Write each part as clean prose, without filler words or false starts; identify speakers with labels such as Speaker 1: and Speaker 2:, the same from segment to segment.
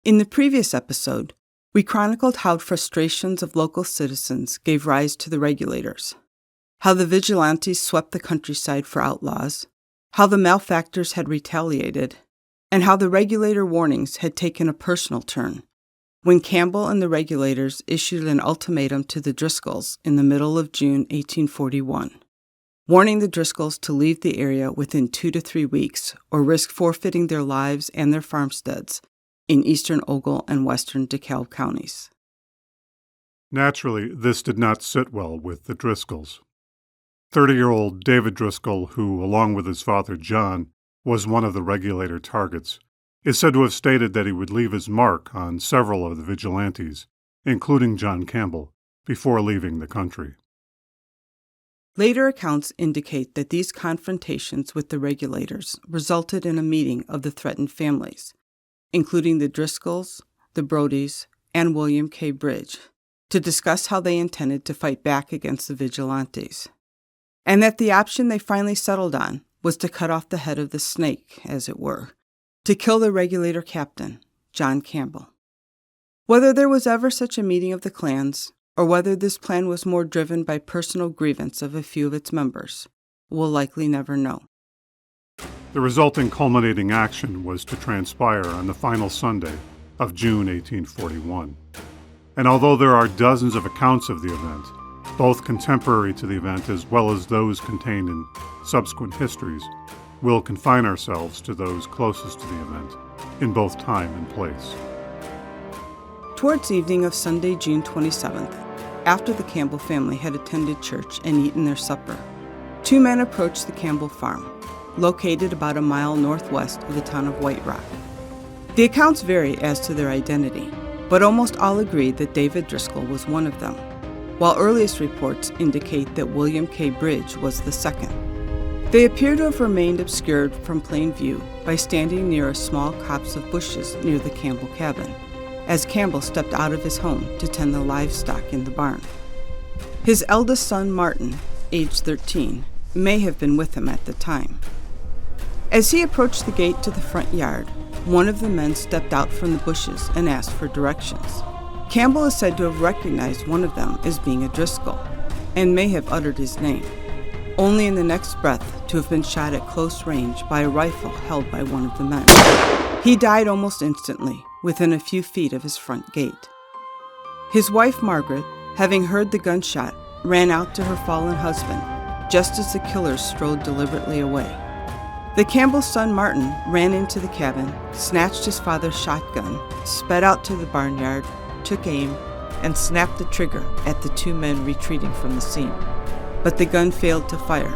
Speaker 1: In the previous episode, we chronicled how frustrations of local citizens gave rise to the regulators, how the vigilantes swept the countryside for outlaws, how the malefactors had retaliated, and how the regulator warnings had taken a personal turn when Campbell and the regulators issued an ultimatum to the Driscolls in the middle of June 1841, warning the Driscolls to leave the area within 2 to 3 weeks or risk forfeiting their lives and their farmsteads in eastern Ogle and western DeKalb counties.
Speaker 2: Naturally, this did not sit well with the Driscolls. 30-year-old David Driscoll, who, along with his father John, was one of the regulator targets, is said to have stated that he would leave his mark on several of the vigilantes, including John Campbell, before leaving the country.
Speaker 1: Later accounts indicate that these confrontations with the regulators resulted in a meeting of the threatened families, including the Driscolls, the Brodys, and William K. Bridge, to discuss how they intended to fight back against the vigilantes, and that the option they finally settled on was to cut off the head of the snake, as it were, to kill the regulator captain, John Campbell. Whether there was ever such a meeting of the clans, or whether this plan was more driven by personal grievance of a few of its members, we'll likely never know.
Speaker 2: The resulting culminating action was to transpire on the final Sunday of June 1841. And although there are dozens of accounts of the event, both contemporary to the event as well as those contained in subsequent histories, we'll confine ourselves to those closest to the event, in both time and place.
Speaker 1: Towards evening of Sunday, June 27th, after the Campbell family had attended church and eaten their supper, 2 men approached the Campbell farm, located about a mile northwest of the town of White Rock. The accounts vary as to their identity, but almost all agree that David Driscoll was one of them, while earliest reports indicate that William K. Bridge was the second. They appear to have remained obscured from plain view by standing near a small copse of bushes near the Campbell cabin, as Campbell stepped out of his home to tend the livestock in the barn. His eldest son, Martin, aged 13, may have been with him at the time. As he approached the gate to the front yard, one of the men stepped out from the bushes and asked for directions. Campbell is said to have recognized one of them as being a Driscoll, and may have uttered his name, only in the next breath to have been shot at close range by a rifle held by one of the men. He died almost instantly, within a few feet of his front gate. His wife, Margaret, having heard the gunshot, ran out to her fallen husband, just as the killers strode deliberately away. The Campbell's son, Martin, ran into the cabin, snatched his father's shotgun, sped out to the barnyard, took aim, and snapped the trigger at the 2 men retreating from the scene. But the gun failed to fire,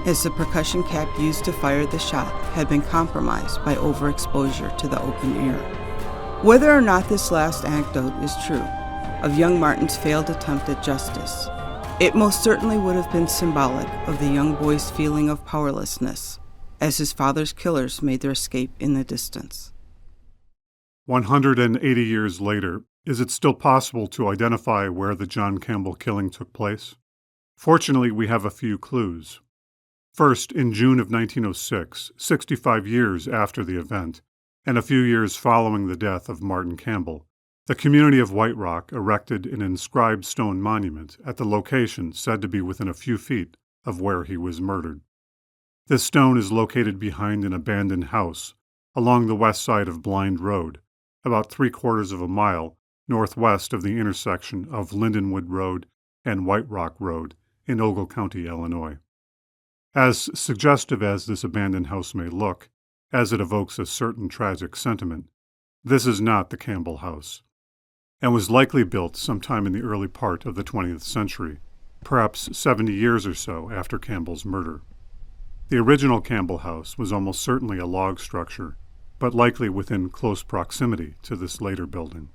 Speaker 1: as the percussion cap used to fire the shot had been compromised by overexposure to the open air. Whether or not this last anecdote is true, of young Martin's failed attempt at justice, it most certainly would have been symbolic of the young boy's feeling of powerlessness, as his father's killers made their escape in the distance.
Speaker 2: 180 years later, is it still possible to identify where the John Campbell killing took place? Fortunately, we have a few clues. First, in June of 1906, 65 years after the event, and a few years following the death of Martin Campbell, the community of White Rock erected an inscribed stone monument at the location said to be within a few feet of where he was murdered. This stone is located behind an abandoned house along the west side of Blind Road, about 3/4 of a mile northwest of the intersection of Lindenwood Road and White Rock Road in Ogle County, Illinois. As suggestive as this abandoned house may look, as it evokes a certain tragic sentiment, this is not the Campbell house, and was likely built sometime in the early part of the 20th century, perhaps 70 years or so after Campbell's murder. The original Campbell house was almost certainly a log structure, but likely within close proximity to this later building.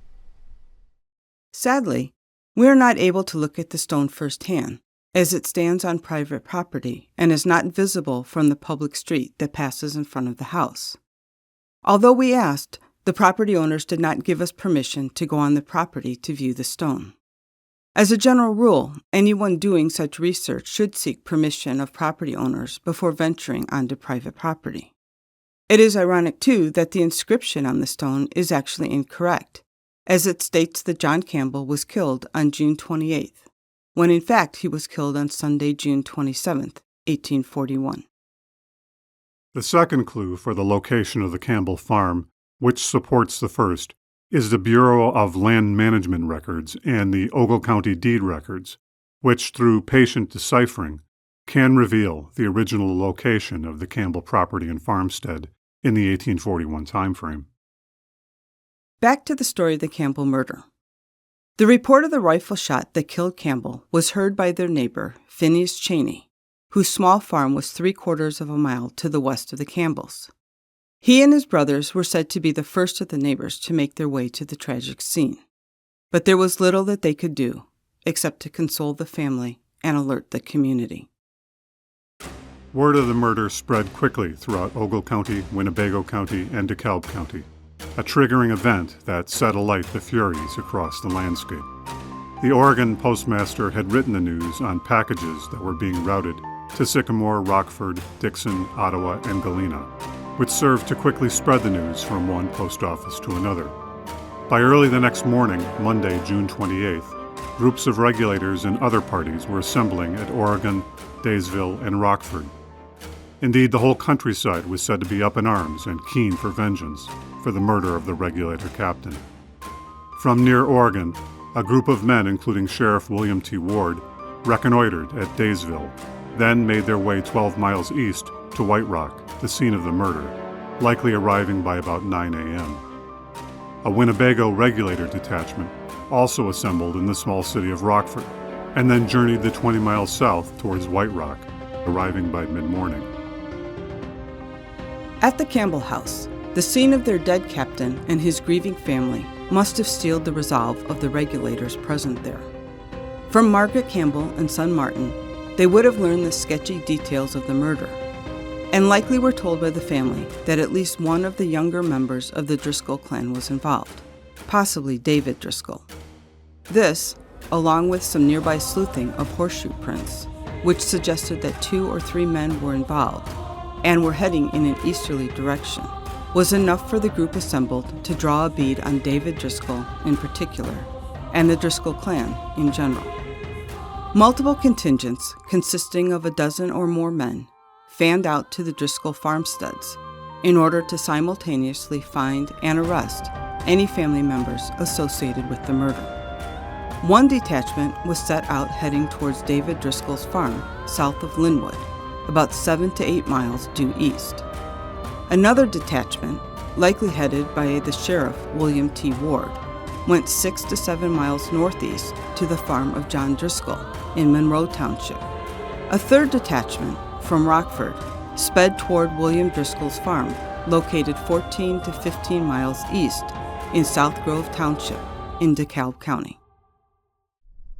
Speaker 1: Sadly, we are not able to look at the stone firsthand, as it stands on private property and is not visible from the public street that passes in front of the house. Although we asked, the property owners did not give us permission to go on the property to view the stone. As a general rule, anyone doing such research should seek permission of property owners before venturing onto private property. It is ironic, too, that the inscription on the stone is actually incorrect, as it states that John Campbell was killed on June 28th, when in fact he was killed on Sunday, June 27th, 1841.
Speaker 2: The second clue for the location of the Campbell farm, which supports the first, is the Bureau of Land Management Records and the Ogle County Deed Records, which, through patient deciphering, can reveal the original location of the Campbell property and farmstead in the 1841 timeframe.
Speaker 1: Back to the story of the Campbell murder. The report of the rifle shot that killed Campbell was heard by their neighbor, Phineas Cheney, whose small farm was 3/4 of a mile to the west of the Campbells. He and his brothers were said to be the first of the neighbors to make their way to the tragic scene. But there was little that they could do, except to console the family and alert the community.
Speaker 2: Word of the murder spread quickly throughout Ogle County, Winnebago County, and DeKalb County, a triggering event that set alight the furies across the landscape. The Oregon postmaster had written the news on packages that were being routed to Sycamore, Rockford, Dixon, Ottawa, and Galena, which served to quickly spread the news from one post office to another. By early the next morning, Monday, June 28th, groups of regulators and other parties were assembling at Oregon, Daysville, and Rockford. Indeed, the whole countryside was said to be up in arms and keen for vengeance for the murder of the regulator captain. From near Oregon, a group of men, including Sheriff William T. Ward, reconnoitered at Daysville, then made their way 12 miles east to White Rock, the scene of the murder, likely arriving by about 9 a.m. A Winnebago regulator detachment also assembled in the small city of Rockford, and then journeyed the 20 miles south towards White Rock, arriving by mid-morning.
Speaker 1: At the Campbell house, the scene of their dead captain and his grieving family must have steeled the resolve of the regulators present there. From Margaret Campbell and son Martin, they would have learned the sketchy details of the murder, and likely were told by the family that at least one of the younger members of the Driscoll clan was involved, possibly David Driscoll. This, along with some nearby sleuthing of horseshoe prints, which suggested that 2 or 3 men were involved and were heading in an easterly direction, was enough for the group assembled to draw a bead on David Driscoll in particular, and the Driscoll clan in general. Multiple contingents, consisting of a dozen or more men, fanned out to the Driscoll farmsteads in order to simultaneously find and arrest any family members associated with the murder. One detachment was set out heading towards David Driscoll's farm south of Linwood, about 7 to 8 miles due east. Another detachment, likely headed by the sheriff William T. Ward, went 6 to 7 miles northeast to the farm of John Driscoll in Monroe Township. A third detachment, from Rockford, sped toward William Driscoll's farm, located 14 to 15 miles east in South Grove Township in DeKalb County.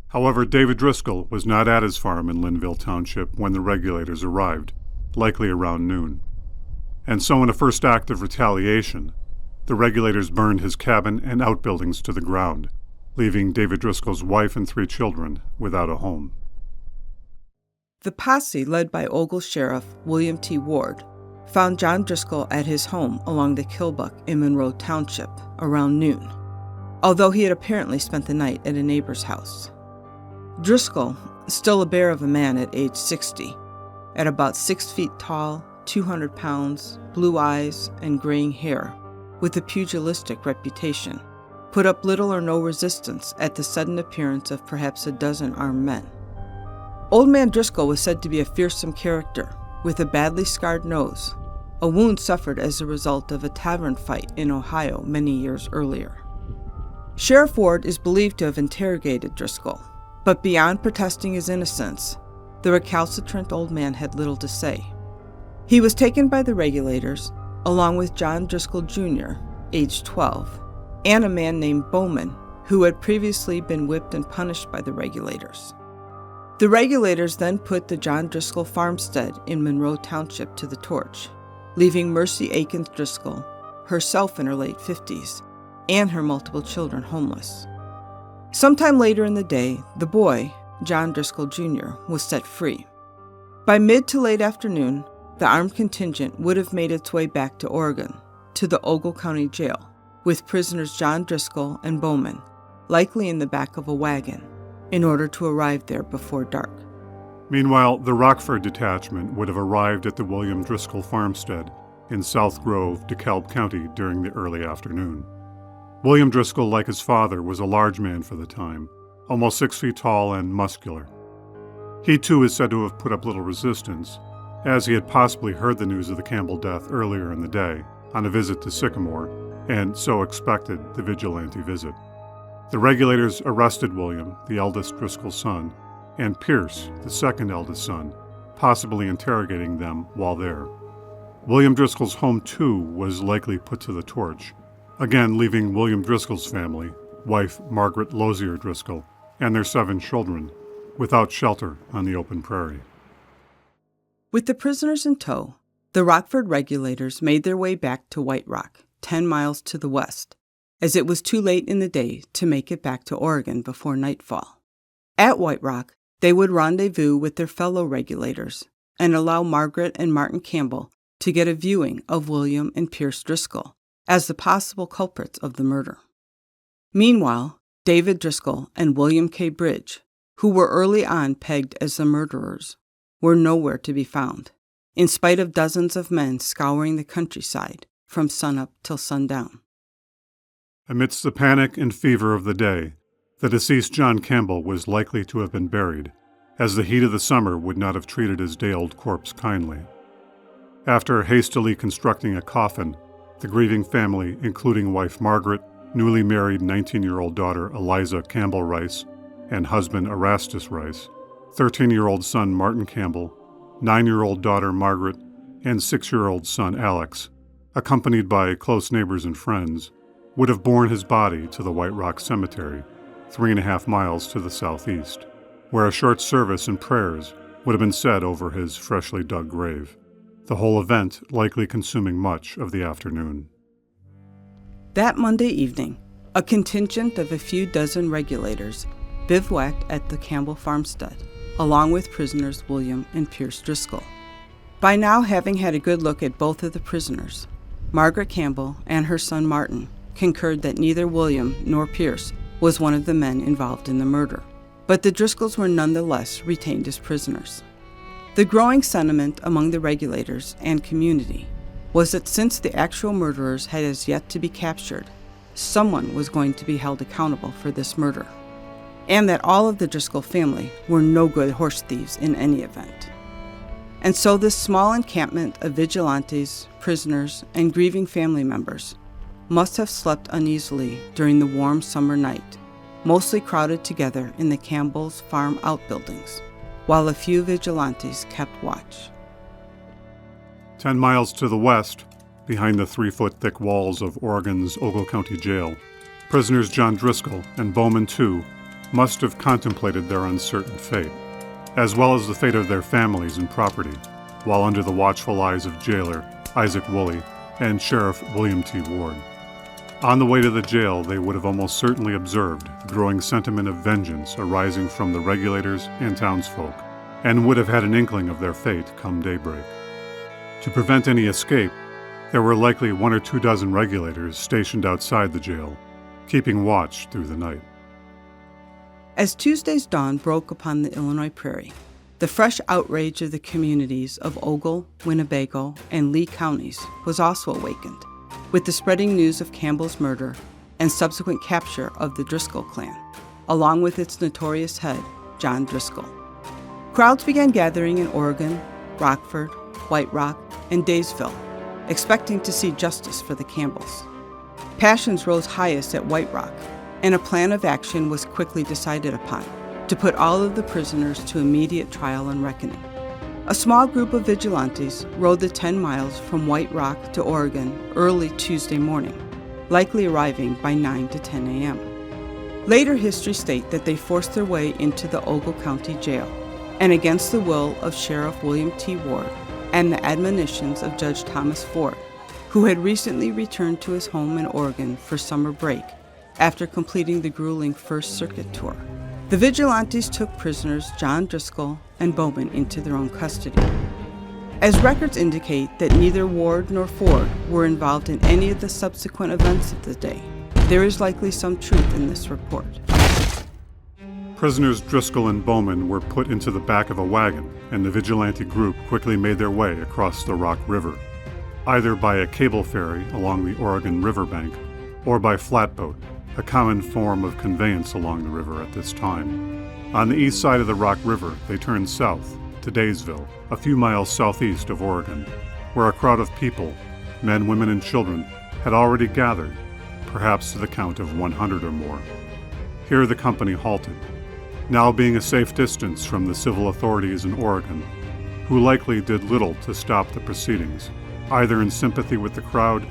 Speaker 2: However, David Driscoll was not at his farm in Linville Township when the regulators arrived, likely around noon. And so in a first act of retaliation, the regulators burned his cabin and outbuildings to the ground, leaving David Driscoll's wife and 3 children without a home.
Speaker 1: The posse, led by Ogle Sheriff William T. Ward, found John Driscoll at his home along the Killbuck in Monroe Township around noon, although he had apparently spent the night at a neighbor's house. Driscoll, still a bear of a man at age 60, at about 6 feet tall, 200 pounds, blue eyes, and graying hair, with a pugilistic reputation, put up little or no resistance at the sudden appearance of perhaps a dozen armed men. Old Man Driscoll was said to be a fearsome character, with a badly scarred nose, a wound suffered as a result of a tavern fight in Ohio many years earlier. Sheriff Ward is believed to have interrogated Driscoll, but beyond protesting his innocence, the recalcitrant old man had little to say. He was taken by the regulators, along with John Driscoll Jr., age 12, and a man named Bowman, who had previously been whipped and punished by the regulators. The regulators then put the John Driscoll farmstead in Monroe Township to the torch, leaving Mercy Akins Driscoll, herself in her late 50s, and her multiple children homeless. Sometime later in the day, the boy, John Driscoll Jr., was set free. By mid to late afternoon, the armed contingent would have made its way back to Oregon, to the Ogle County Jail, with prisoners John Driscoll and Bowman, likely in the back of a wagon, in order to arrive there before dark.
Speaker 2: Meanwhile, the Rockford detachment would have arrived at the William Driscoll farmstead in South Grove, DeKalb County during the early afternoon. William Driscoll, like his father, was a large man for the time, almost 6 feet tall and muscular. He too is said to have put up little resistance, as he had possibly heard the news of the Campbell death earlier in the day on a visit to Sycamore, and so expected the vigilante visit. The regulators arrested William, the eldest Driscoll son, and Pierce, the second eldest son, possibly interrogating them while there. William Driscoll's home, too, was likely put to the torch, again leaving William Driscoll's family, wife Margaret Lozier Driscoll, and their 7 children, without shelter on the open prairie.
Speaker 1: With the prisoners in tow, the Rockford regulators made their way back to White Rock, 10 miles to the west, as it was too late in the day to make it back to Oregon before nightfall. At White Rock, they would rendezvous with their fellow regulators and allow Margaret and Martin Campbell to get a viewing of William and Pierce Driscoll as the possible culprits of the murder. Meanwhile, David Driscoll and William K. Bridge, who were early on pegged as the murderers, were nowhere to be found, in spite of dozens of men scouring the countryside from sunup till sundown.
Speaker 2: Amidst the panic and fever of the day, the deceased John Campbell was likely to have been buried, as the heat of the summer would not have treated his day-old corpse kindly. After hastily constructing a coffin, the grieving family, including wife Margaret, newly married 19-year-old daughter Eliza Campbell Rice, and husband Erastus Rice, 13-year-old son Martin Campbell, 9-year-old daughter Margaret, and 6-year-old son Alex, accompanied by close neighbors and friends, would have borne his body to the White Rock Cemetery, 3.5 miles to the southeast, where a short service and prayers would have been said over his freshly dug grave, the whole event likely consuming much of the afternoon.
Speaker 1: That Monday evening, a contingent of a few dozen regulators bivouacked at the Campbell farmstead, along with prisoners William and Pierce Driscoll. By now, having had a good look at both of the prisoners, Margaret Campbell and her son Martin concurred that neither William nor Pierce was one of the men involved in the murder, but the Driscolls were nonetheless retained as prisoners. The growing sentiment among the regulators and community was that since the actual murderers had as yet to be captured, someone was going to be held accountable for this murder, and that all of the Driscoll family were no good horse thieves in any event. And so this small encampment of vigilantes, prisoners, and grieving family members must have slept uneasily during the warm summer night, mostly crowded together in the Campbell's farm outbuildings, while a few vigilantes kept watch.
Speaker 2: 10 miles to the west, behind the 3-foot-thick walls of Oregon's Ogle County Jail, prisoners John Driscoll and Bowman, too, must have contemplated their uncertain fate, as well as the fate of their families and property, while under the watchful eyes of jailer Isaac Woolley and Sheriff William T. Ward. On the way to the jail, they would have almost certainly observed the growing sentiment of vengeance arising from the regulators and townsfolk, and would have had an inkling of their fate come daybreak. To prevent any escape, there were likely 1 or 2 dozen regulators stationed outside the jail, keeping watch through the night.
Speaker 1: As Tuesday's dawn broke upon the Illinois prairie, the fresh outrage of the communities of Ogle, Winnebago, and Lee counties was also awakened, with the spreading news of Campbell's murder and subsequent capture of the Driscoll clan, along with its notorious head, John Driscoll. Crowds began gathering in Oregon, Rockford, White Rock, and Daysville, expecting to see justice for the Campbells. Passions rose highest at White Rock, and a plan of action was quickly decided upon to put all of the prisoners to immediate trial and reckoning. A small group of vigilantes rode the 10 miles from White Rock to Oregon early Tuesday morning, likely arriving by 9 to 10 a.m. Later history state that they forced their way into the Ogle County Jail, and against the will of Sheriff William T. Ward and the admonitions of Judge Thomas Ford, who had recently returned to his home in Oregon for summer break after completing the grueling First Circuit tour. The vigilantes took prisoners John Driscoll and Bowman into their own custody. As records indicate that neither Ward nor Ford were involved in any of the subsequent events of the day, there is likely some truth in this report.
Speaker 2: Prisoners Driscoll and Bowman were put into the back of a wagon, and the vigilante group quickly made their way across the Rock River, either by a cable ferry along the Oregon riverbank or by flatboat, a common form of conveyance along the river at this time. On the east side of the Rock River, they turned south to Daysville, a few miles southeast of Oregon, where a crowd of people, men, women, and children, had already gathered, perhaps to the count of 100 or more. Here the company halted, now being a safe distance from the civil authorities in Oregon, who likely did little to stop the proceedings, either in sympathy with the crowd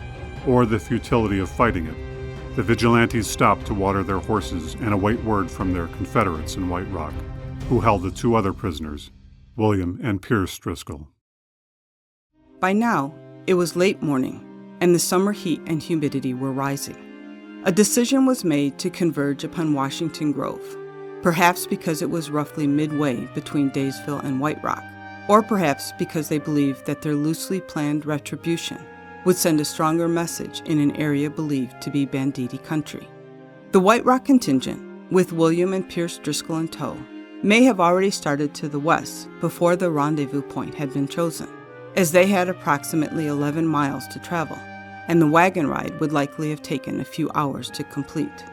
Speaker 2: or the futility of fighting it. The vigilantes stopped to water their horses and await word from their confederates in White Rock, who held the two other prisoners, William and Pierce Driscoll.
Speaker 1: By now, it was late morning, and the summer heat and humidity were rising. A decision was made to converge upon Washington Grove, perhaps because it was roughly midway between Daysville and White Rock, or perhaps because they believed that their loosely planned retribution would send a stronger message in an area believed to be banditti country. The White Rock contingent, with William and Pierce Driscoll in tow, may have already started to the west before the rendezvous point had been chosen, as they had approximately 11 miles to travel, and the wagon ride would likely have taken a few hours to complete.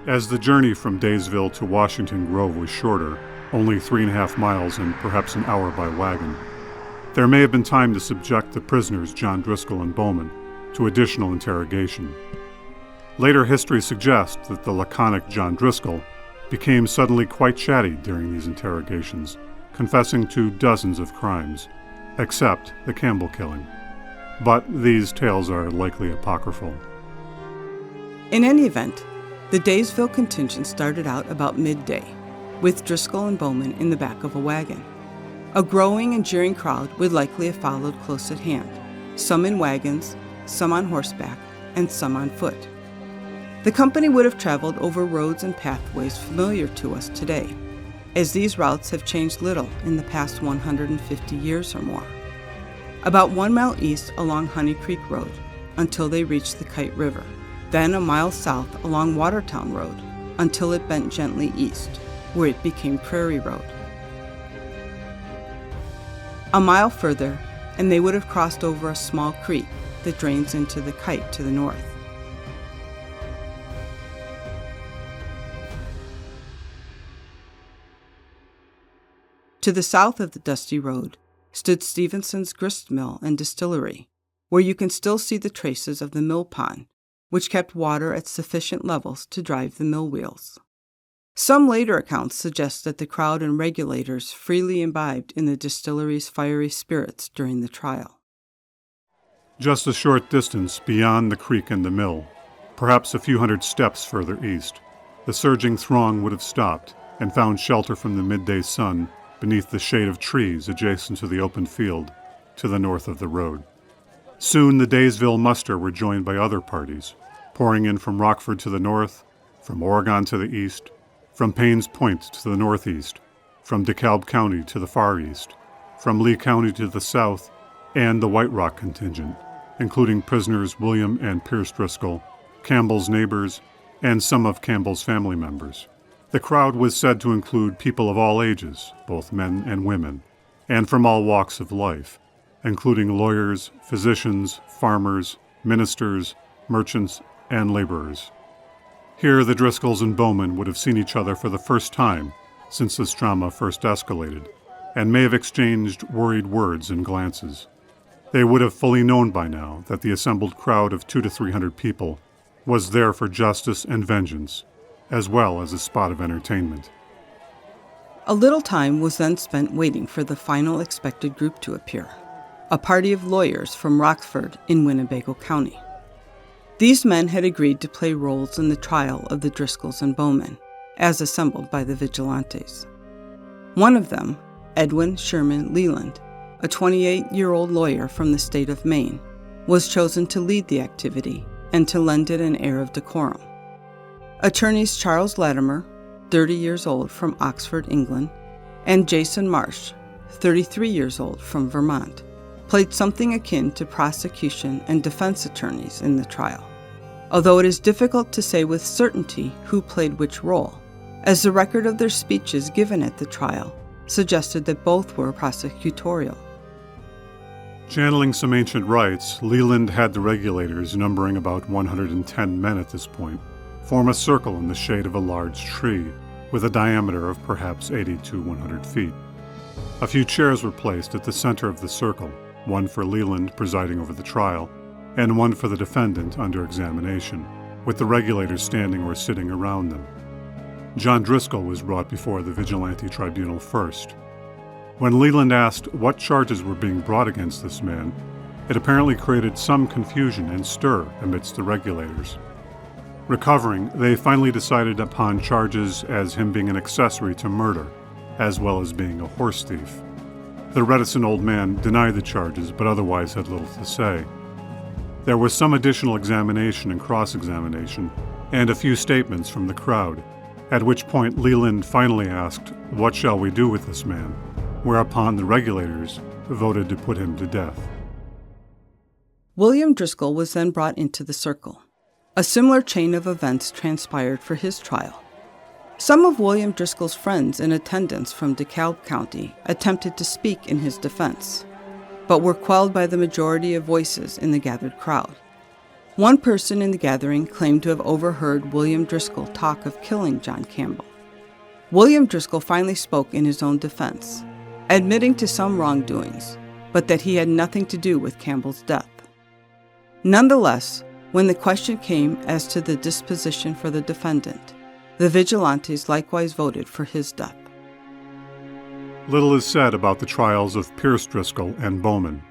Speaker 2: As the journey from Daysville to Washington Grove was shorter, only 3.5 miles and perhaps an hour by wagon, there may have been time to subject the prisoners John Driscoll and Bowman to additional interrogation. Later history suggests that the laconic John Driscoll became suddenly quite chatty during these interrogations, confessing to dozens of crimes, except the Campbell killing. But these tales are likely apocryphal.
Speaker 1: In any event, the Daysville contingent started out about midday, with Driscoll and Bowman in the back of a wagon. A growing and jeering crowd would likely have followed close at hand, some in wagons, some on horseback, and some on foot. The company would have traveled over roads and pathways familiar to us today, as these routes have changed little in the past 150 years or more. About 1 mile east along Honey Creek Road until they reached the Kite River, then a mile south along Watertown Road until it bent gently east, where it became Prairie Road. A mile further, and they would have crossed over a small creek that drains into the Kite to the north. To the south of the dusty road stood Stevenson's grist mill and distillery, where you can still see the traces of the mill pond, which kept water at sufficient levels to drive the mill wheels. Some later accounts suggest that the crowd and regulators freely imbibed in the distillery's fiery spirits during the trial.
Speaker 2: Just a short distance beyond the creek and the mill, perhaps a few hundred steps further east, the surging throng would have stopped and found shelter from the midday sun beneath the shade of trees adjacent to the open field to the north of the road. Soon the Daysville muster were joined by other parties, pouring in from Rockford to the north, from Oregon to the east, from Paynes Point to the northeast, from DeKalb County to the far east, from Lee County to the south, and the White Rock contingent, including prisoners William and Pierce Driscoll, Campbell's neighbors, and some of Campbell's family members. The crowd was said to include people of all ages, both men and women, and from all walks of life, including lawyers, physicians, farmers, ministers, merchants, and laborers. Here the Driscolls and Bowman would have seen each other for the first time since this drama first escalated, and may have exchanged worried words and glances. They would have fully known by now that the assembled crowd of 200 to 300 people was there for justice and vengeance, as well as a spot of entertainment.
Speaker 1: A little time was then spent waiting for the final expected group to appear, a party of lawyers from Rockford in Winnebago County. These men had agreed to play roles in the trial of the Driscolls and Bowman, as assembled by the Vigilantes. One of them, Edwin Sherman Leland, a 28-year-old lawyer from the state of Maine, was chosen to lead the activity and to lend it an air of decorum. Attorneys Charles Latimer, 30 years old, from Oxford, England, and Jason Marsh, 33 years old, from Vermont, played something akin to prosecution and defense attorneys in the trial, although it is difficult to say with certainty who played which role, as the record of their speeches given at the trial suggested that both were prosecutorial.
Speaker 2: Channeling some ancient rites, Leland had the regulators, numbering about 110 men at this point, form a circle in the shade of a large tree with a diameter of perhaps 80 to 100 feet. A few chairs were placed at the center of the circle, one for Leland presiding over the trial, and one for the defendant under examination, with the regulators standing or sitting around them. John Driscoll was brought before the vigilante tribunal first. When Leland asked what charges were being brought against this man, it apparently created some confusion and stir amidst the regulators. Recovering, they finally decided upon charges as him being an accessory to murder, as well as being a horse thief. The reticent old man denied the charges, but otherwise had little to say. There was some additional examination and cross-examination, and a few statements from the crowd, at which point Leland finally asked, "What shall we do with this man?" whereupon the regulators voted to put him to death.
Speaker 1: William Driscoll was then brought into the circle. A similar chain of events transpired for his trial. Some of William Driscoll's friends in attendance from DeKalb County attempted to speak in his defense, but were quelled by the majority of voices in the gathered crowd. One person in the gathering claimed to have overheard William Driscoll talk of killing John Campbell. William Driscoll finally spoke in his own defense, admitting to some wrongdoings, but that he had nothing to do with Campbell's death. Nonetheless, when the question came as to the disposition for the defendant, the vigilantes likewise voted for his death.
Speaker 2: Little is said about the trials of Pierce Driscoll and Bowman.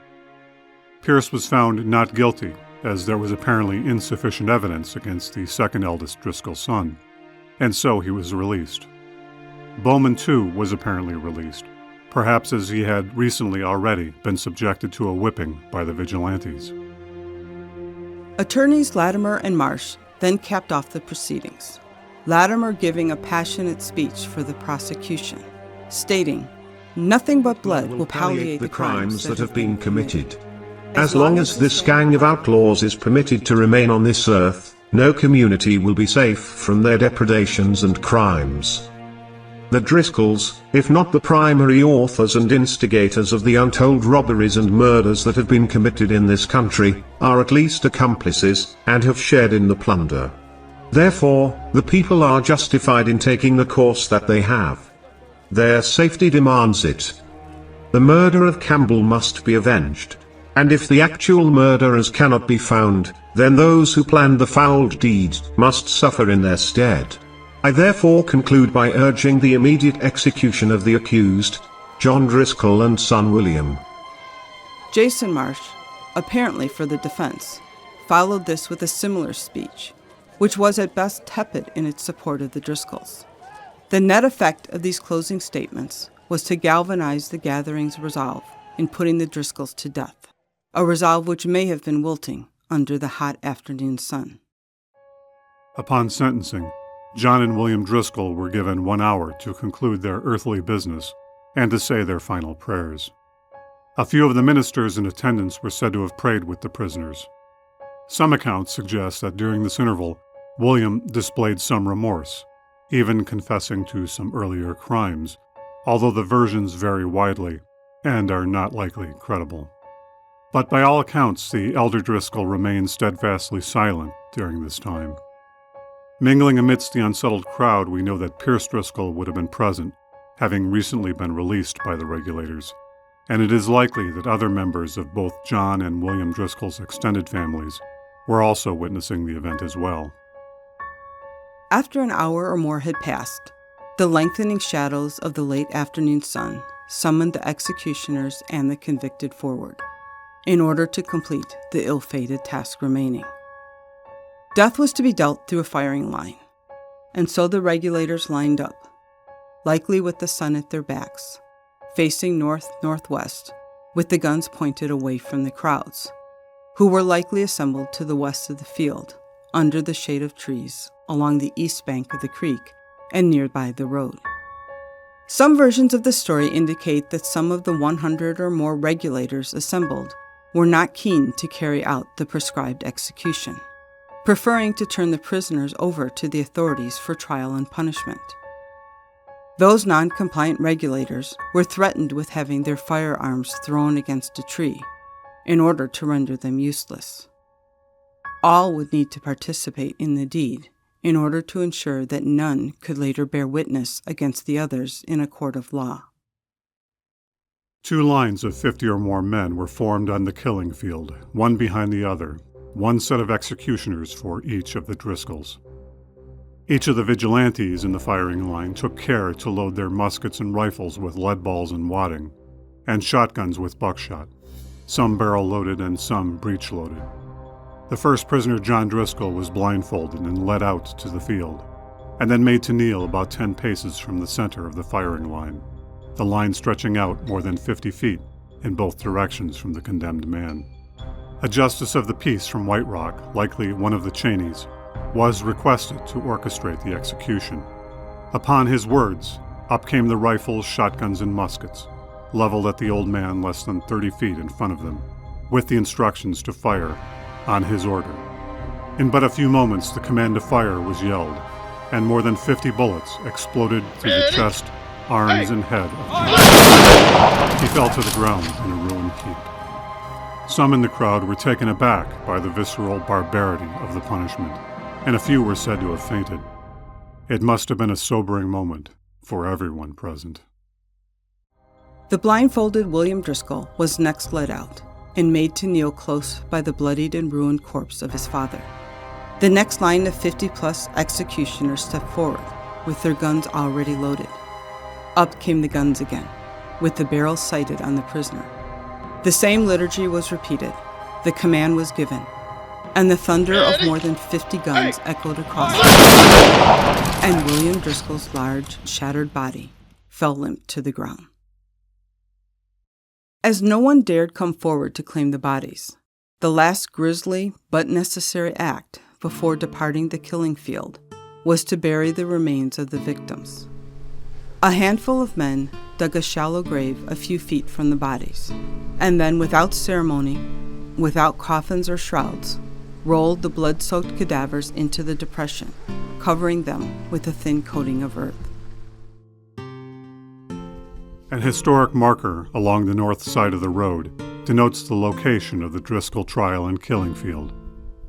Speaker 2: Pierce was found not guilty, as there was apparently insufficient evidence against the second eldest Driscoll son, and so he was released. Bowman, too, was apparently released, perhaps as he had recently already been subjected to a whipping by the vigilantes.
Speaker 1: Attorneys Latimer and Marsh then capped off the proceedings, Latimer giving a passionate speech for the prosecution, stating, "Nothing but blood will palliate the crimes that have been committed.
Speaker 3: As long as this gang of outlaws is permitted to remain on this earth, no community will be safe from their depredations and crimes. The Driscolls, if not the primary authors and instigators of the untold robberies and murders that have been committed in this country, are at least accomplices, and have shared in the plunder. Therefore, the people are justified in taking the course that they have. Their safety demands it. The murder of Campbell must be avenged. And if the actual murderers cannot be found, then those who planned the foul deed must suffer in their stead. I therefore conclude by urging the immediate execution of the accused, John Driscoll and son William."
Speaker 1: Jason Marsh, apparently for the defense, followed this with a similar speech, which was at best tepid in its support of the Driscolls. The net effect of these closing statements was to galvanize the gathering's resolve in putting the Driscolls to death, a resolve which may have been wilting under the hot afternoon sun.
Speaker 2: Upon sentencing, John and William Driscoll were given 1 hour to conclude their earthly business and to say their final prayers. A few of the ministers in attendance were said to have prayed with the prisoners. Some accounts suggest that during this interval, William displayed some remorse, even confessing to some earlier crimes, although the versions vary widely and are not likely credible. But by all accounts, the elder Driscoll remained steadfastly silent during this time. Mingling amidst the unsettled crowd, we know that Pierce Driscoll would have been present, having recently been released by the regulators, and it is likely that other members of both John and William Driscoll's extended families were also witnessing the event as well.
Speaker 1: After an hour or more had passed, the lengthening shadows of the late afternoon sun summoned the executioners and the convicted forward, in order to complete the ill-fated task remaining. Death was to be dealt through a firing line, and so the regulators lined up, likely with the sun at their backs, facing north-northwest, with the guns pointed away from the crowds, who were likely assembled to the west of the field, under the shade of trees, along the east bank of the creek, and nearby the road. Some versions of the story indicate that some of the 100 or more regulators assembled were not keen to carry out the prescribed execution, preferring to turn the prisoners over to the authorities for trial and punishment. Those non-compliant regulators were threatened with having their firearms thrown against a tree in order to render them useless. All would need to participate in the deed in order to ensure that none could later bear witness against the others in a court of law.
Speaker 2: 2 lines of 50 or more men were formed on the killing field, one behind the other, one set of executioners for each of the Driscolls. Each of the vigilantes in the firing line took care to load their muskets and rifles with lead balls and wadding, and shotguns with buckshot, some barrel-loaded and some breech-loaded. The first prisoner, John Driscoll, was blindfolded and led out to the field, and then made to kneel about 10 paces from the center of the firing line, the line stretching out more than 50 feet in both directions from the condemned man. A justice of the peace from White Rock, likely one of the Cheneys, was requested to orchestrate the execution. Upon his words, up came the rifles, shotguns, and muskets, leveled at the old man less than 30 feet in front of them, with the instructions to fire on his order. In but a few moments, the command to fire was yelled, and more than 50 bullets exploded through the chest, arms, and head of John. He fell to the ground in a ruined heap. Some in the crowd were taken aback by the visceral barbarity of the punishment, and a few were said to have fainted. It must have been a sobering moment for everyone present.
Speaker 1: The blindfolded William Driscoll was next led out and made to kneel close by the bloodied and ruined corpse of his father. The next line of 50-plus executioners stepped forward, with their guns already loaded. Up came the guns again, with the barrels sighted on the prisoner. The same liturgy was repeated, the command was given, and the thunder of more than 50 guns echoed across the field, and William Driscoll's large, shattered body fell limp to the ground. As no one dared come forward to claim the bodies, the last grisly but necessary act before departing the killing field was to bury the remains of the victims. A handful of men dug a shallow grave a few feet from the bodies, and then, without ceremony, without coffins or shrouds, rolled the blood-soaked cadavers into the depression, covering them with a thin coating of earth.
Speaker 2: An historic marker along the north side of the road denotes the location of the Driscoll trial and killing field,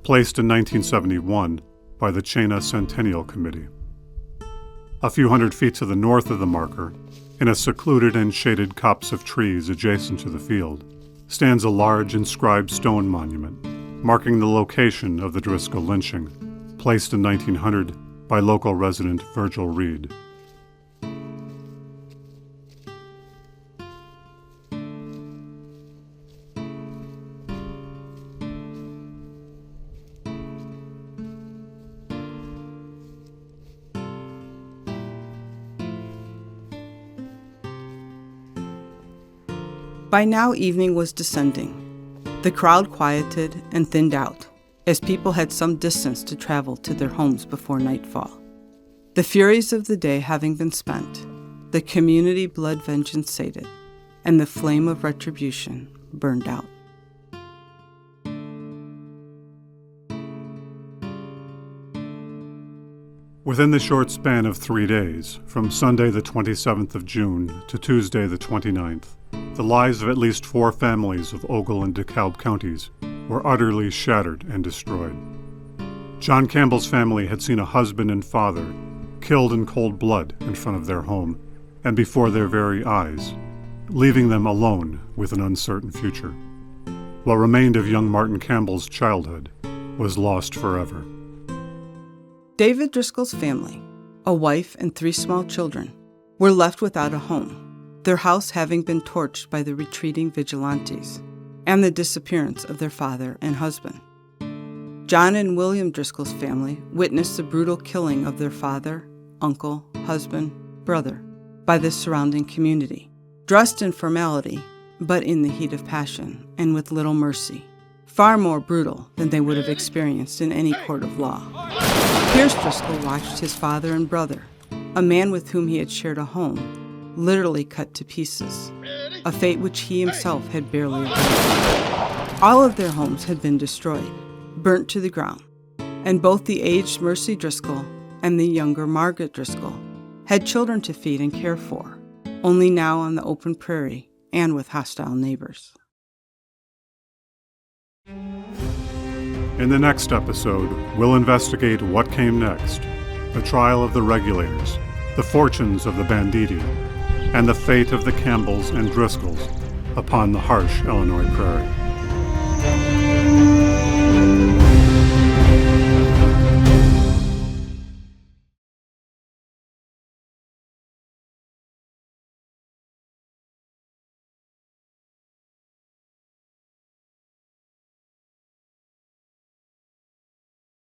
Speaker 2: placed in 1971 by the Chena Centennial Committee. A few hundred feet to the north of the marker, in a secluded and shaded copse of trees adjacent to the field, stands a large inscribed stone monument marking the location of the Driscoll lynching, placed in 1900 by local resident Virgil Reed.
Speaker 1: By now evening was descending. The crowd quieted and thinned out, as people had some distance to travel to their homes before nightfall. The furies of the day having been spent, the community blood vengeance sated, and the flame of retribution burned out.
Speaker 2: Within the short span of 3 days, from Sunday the 27th of June to Tuesday the 29th, the lives of at least 4 families of Ogle and DeKalb counties were utterly shattered and destroyed. John Campbell's family had seen a husband and father killed in cold blood in front of their home and before their very eyes, leaving them alone with an uncertain future. What remained of young Martin Campbell's childhood was lost forever.
Speaker 1: David Driscoll's family, a wife and 3 small children, were left without a home, their house having been torched by the retreating vigilantes and the disappearance of their father and husband. John and William Driscoll's family witnessed the brutal killing of their father, uncle, husband, brother by the surrounding community, dressed in formality, but in the heat of passion and with little mercy, far more brutal than they would have experienced in any court of law. Pierce Driscoll watched his father and brother, a man with whom he had shared a home, literally cut to pieces, a fate which he himself had barely avoided. All of their homes had been destroyed, burnt to the ground, and both the aged Mercy Driscoll and the younger Margaret Driscoll had children to feed and care for, only now on the open prairie and with hostile neighbors.
Speaker 2: In the next episode, we'll investigate what came next, the trial of the regulators, the fortunes of the banditti, and the fate of the Campbells and Driscolls upon the harsh Illinois prairie.